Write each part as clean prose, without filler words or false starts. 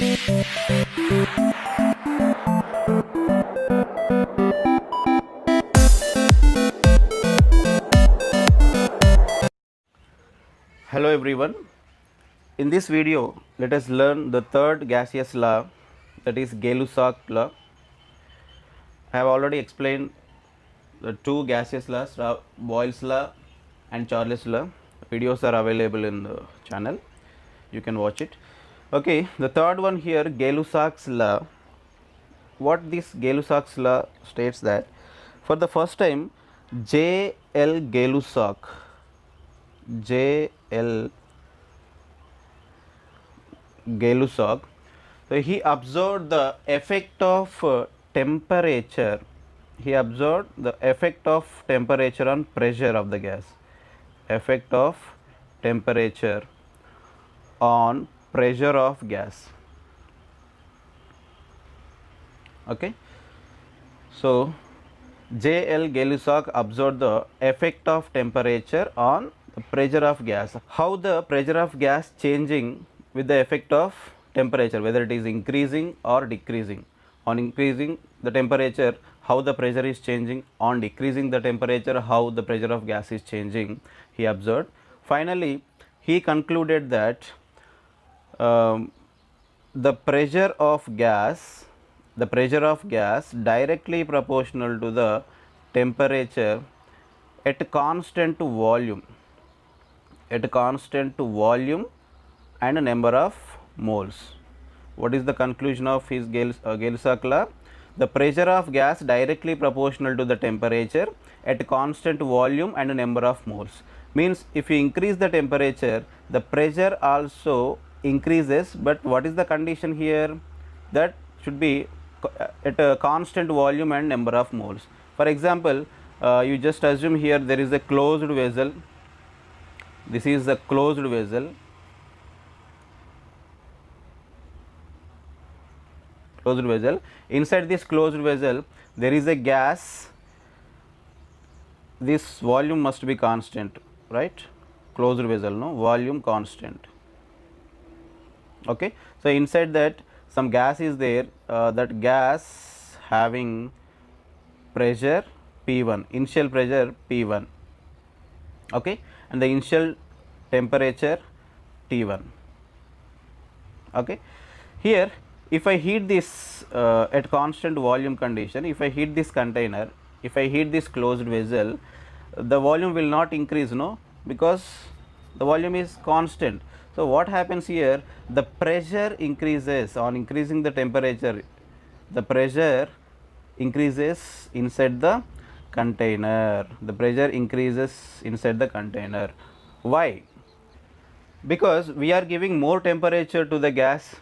Hello everyone. In this video, let us learn the third gaseous law, that is Gay-Lussac law. I have already explained the two gaseous laws, Boyle's law and Charles law. Videos are available in the channel. You can watch it. Okay, the third one here, Gay-Lussac's law. What this Gay-Lussac's law states that for the first time, J.L. Gay-Lussac, J.L. Gay-Lussac, so he observed the effect of temperature. He observed the effect of temperature on pressure of the gas. Effect of temperature on pressure of gas. Okay. So J.L. Gay-Lussac observed the effect of temperature on the pressure of gas. How the pressure of gas changing with the effect of temperature, whether it is increasing or decreasing. On increasing the temperature, how the pressure is changing. On decreasing the temperature, how the pressure of gas is changing, he observed. Finally, he concluded that the pressure of gas directly proportional to the temperature at constant volume and a number of moles. What is the conclusion of his Gay-Lussac law? The pressure of gas directly proportional to the temperature at constant volume and a number of moles. Means if you increase the temperature, the pressure also increases, but what is the condition here? That should be at a constant volume and number of moles. For example, you just assume here there is a closed vessel. This is a closed vessel. Inside this closed vessel, there is a gas. This volume must be constant, right? Closed vessel, no, volume constant. Okay. So inside that some gas is there. That gas having pressure P1, initial pressure P1. Okay, and the initial temperature T1. Okay, here if I heat this at constant volume condition, if I heat this container, if I heat this closed vessel, the volume will not increase, no, because the volume is constant. So what happens here? The pressure increases. On increasing the temperature, the pressure increases inside the container. The pressure increases inside the container. Why? Because we are giving more temperature to the gas.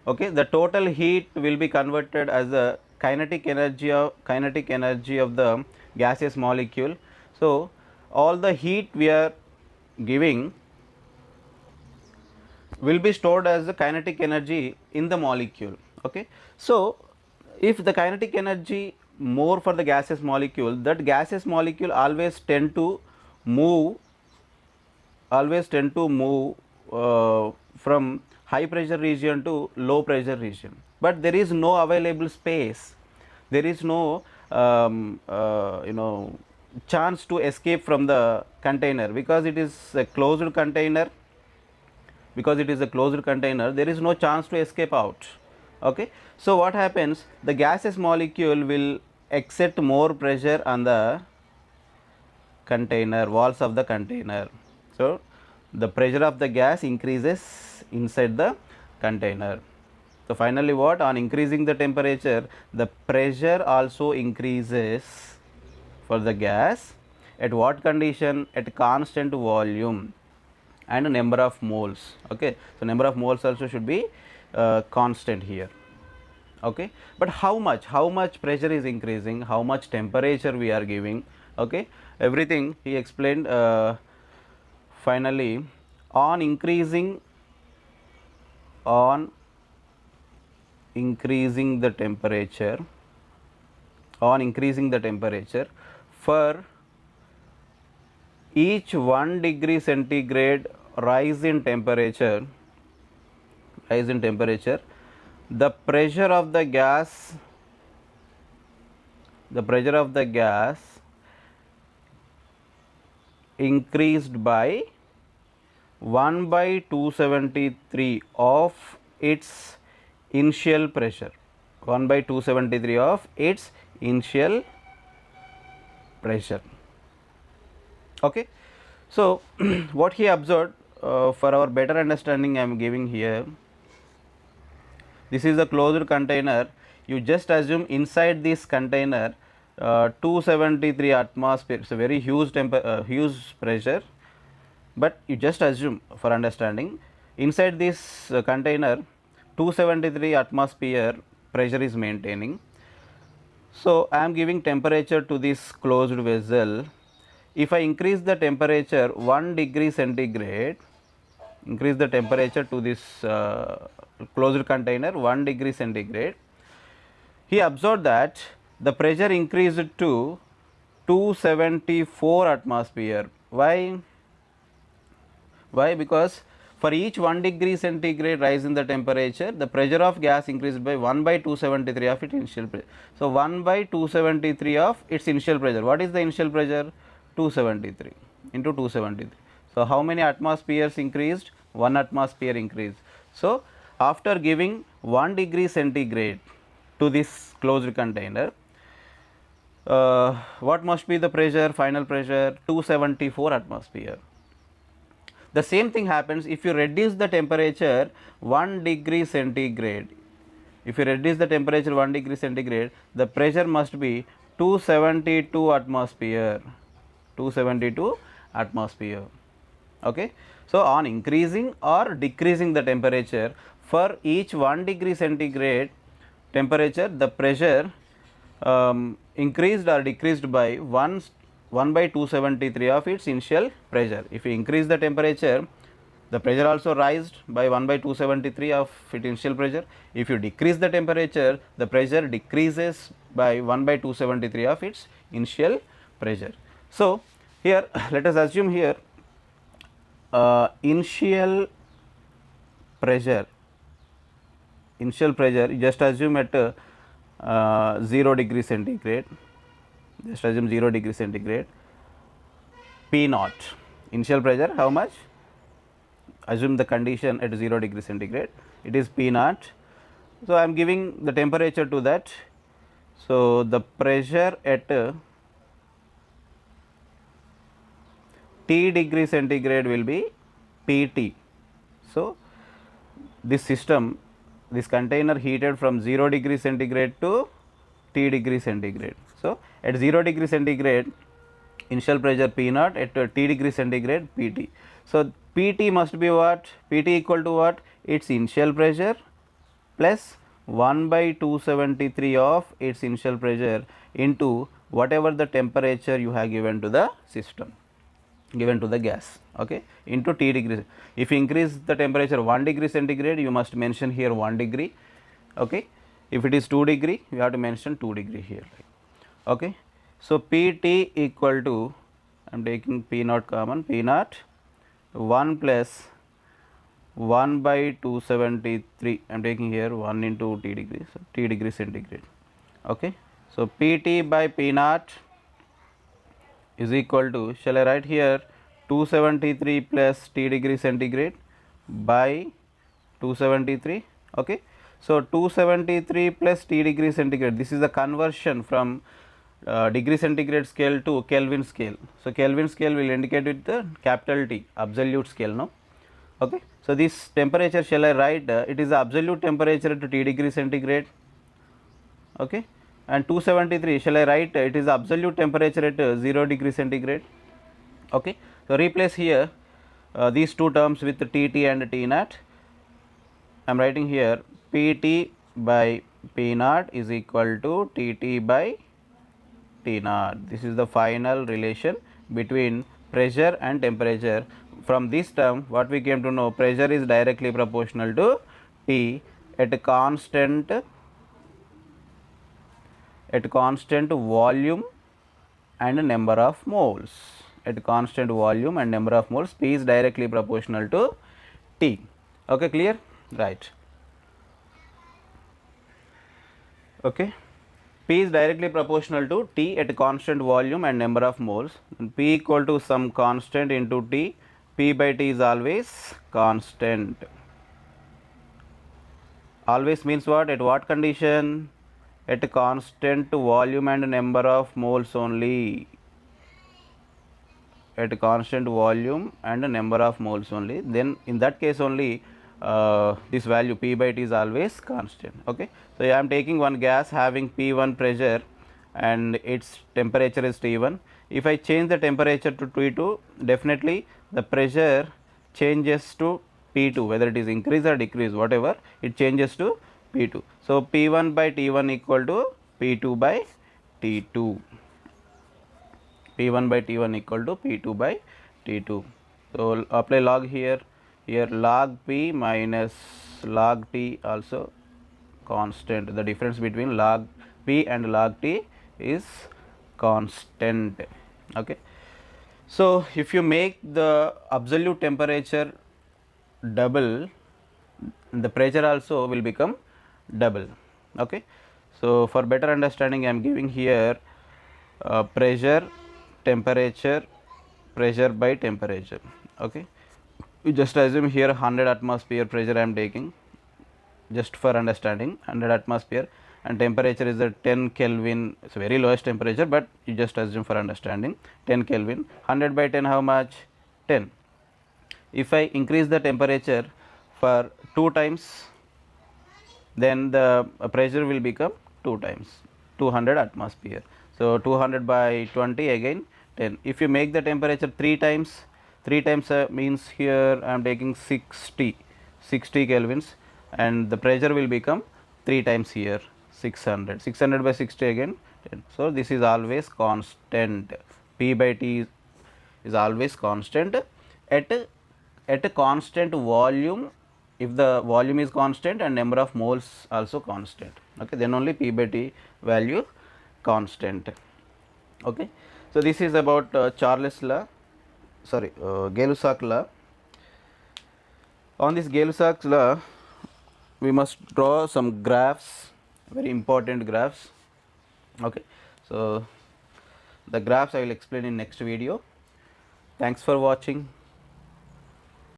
Okay, the total heat will be converted as the kinetic energy of the gaseous molecule. So all the heat we are giving will be stored as the kinetic energy in the molecule. Okay, so if the kinetic energy more for the gaseous molecule, that gaseous molecule always tend to move from high pressure region to low pressure region, but there is no available space, there is no chance to escape from the container, because it is a closed container. There is no chance to escape out. Okay, so what happens? The gaseous molecule will exert more pressure on the container, walls of the container. So the pressure of the gas increases inside the container. So finally what? On increasing the temperature, the pressure also increases for the gas. At what condition? At constant volume and number of moles. Okay, so number of moles also should be constant here. Okay, but how much pressure is increasing, how much temperature we are giving? Okay, everything he explained. Finally, on increasing the temperature, for each 1 degree centigrade rise in temperature, the pressure of the gas increased by 1 by 273 of its initial pressure, 1 by 273 of its initial pressure. Okay. So, what he observed, for our better understanding I am giving here, this is a closed container. You just assume inside this container 273 atmosphere, it's a very huge huge pressure, but you just assume for understanding inside this container 273 atmosphere pressure is maintaining. So, I am giving temperature to this closed vessel. If I increase the temperature 1 degree centigrade, increase the temperature to this closed container 1 degree centigrade, he observed that the pressure increased to 274 atmosphere. Why? Because for each 1 degree centigrade rise in the temperature, the pressure of gas increased by 1 by 273 of its initial pressure. So, 1 by 273 of its initial pressure. What is the initial pressure? 273 into 273. So, how many atmospheres increased? 1 atmosphere increased. So, after giving 1 degree centigrade to this closed container, what must be the pressure, final pressure? 274 atmosphere. The same thing happens if you reduce the temperature 1 degree centigrade. If you reduce the temperature 1 degree centigrade, the pressure must be 272 atmosphere. 272 atmosphere. Okay. So, on increasing or decreasing the temperature for each 1 degree centigrade temperature, the pressure increased or decreased by 1 by 273 of its initial pressure. If you increase the temperature, the pressure also raised by 1 by 273 of its initial pressure. If you decrease the temperature, the pressure decreases by 1 by 273 of its initial pressure. So, here let us assume here initial pressure, you just assume at 0 degree centigrade, just assume 0 degree centigrade, P naught, initial pressure how much? Assume the condition at 0 degree centigrade, it is P naught. So, I am giving the temperature to that. So, the pressure at T degree centigrade will be Pt. So, this system, this container heated from 0 degree centigrade to T degree centigrade. So, at 0 degree centigrade initial pressure P naught, at T degree centigrade Pt. So, Pt must be what? Pt equal to what? Its initial pressure plus 1 by 273 of its initial pressure into whatever the temperature you have given to the system, given to the gas, okay, into T degree. If you increase the temperature 1 degree centigrade, you must mention here 1 degree, okay. If it is 2 degree, you have to mention 2 degree here, okay. So, Pt equal to, I am taking P naught common, P naught 1 plus 1 by 273, I am taking here 1 into T degree, so T degree centigrade, okay. So, Pt by P naught is equal to, shall I write here 273 plus T degree centigrade by 273, okay. So, 273 plus T degree centigrade, this is the conversion from degree centigrade scale to Kelvin scale. So, Kelvin scale will indicate with the capital T, absolute scale, no, okay. So, this temperature shall I write, it is the absolute temperature to T degree centigrade, okay, and 273 shall I write, it is the absolute temperature at 0 degree centigrade, okay. So, replace here these two terms with Tt and T naught. I am writing here Pt by P naught is equal to Tt by T naught. This is the final relation between pressure and temperature. From this term, what we came to know, pressure is directly proportional to T at constant volume and number of moles. At constant volume and number of moles, P is directly proportional to T. Okay, clear? Right. Okay, P is directly proportional to T at constant volume and number of moles. And P equal to some constant into T. P by T is always constant. Always means what? At what condition? At a constant volume and number of moles only. At a constant volume and a number of moles only, then in that case only this value P by T is always constant. Okay, so I am taking one gas having P1 pressure and its temperature is T1. If I change the temperature to T2, definitely the pressure changes to P2, whether it is increase or decrease, whatever, it changes to P2. So P1 by T1 equal to P2 by T2. P1 by T1 equal to P2 by T2. So apply log here. Here log P minus log T also constant. The difference between log P and log T is constant. Okay. So if you make the absolute temperature double, the pressure also will become double. Okay. So for better understanding, I am giving here pressure, temperature, pressure by temperature. Okay, you just assume here 100 atmosphere pressure I am taking, just for understanding, 100 atmosphere, and temperature is at 10 Kelvin. It's very lowest temperature, but you just assume for understanding 10 Kelvin. 100 by 10 how much? 10. If I increase the temperature for 2 times, then the pressure will become 2 times, 200 atmosphere. So 200 by 20 again 10. If you make the temperature 3 times, 3 times means here I am taking 60 kelvins, and the pressure will become 3 times here 600. 600 by 60 again 10. So this is always constant. P by T is always constant at a constant volume. If the volume is constant and number of moles also constant, okay, then only P by T value constant. Okay, so this is about Charles law, sorry, Gay-Lussac law. On this Gay-Lussac's law, we must draw some graphs, very important graphs. Okay, so the graphs I will explain in next video. Thanks for watching.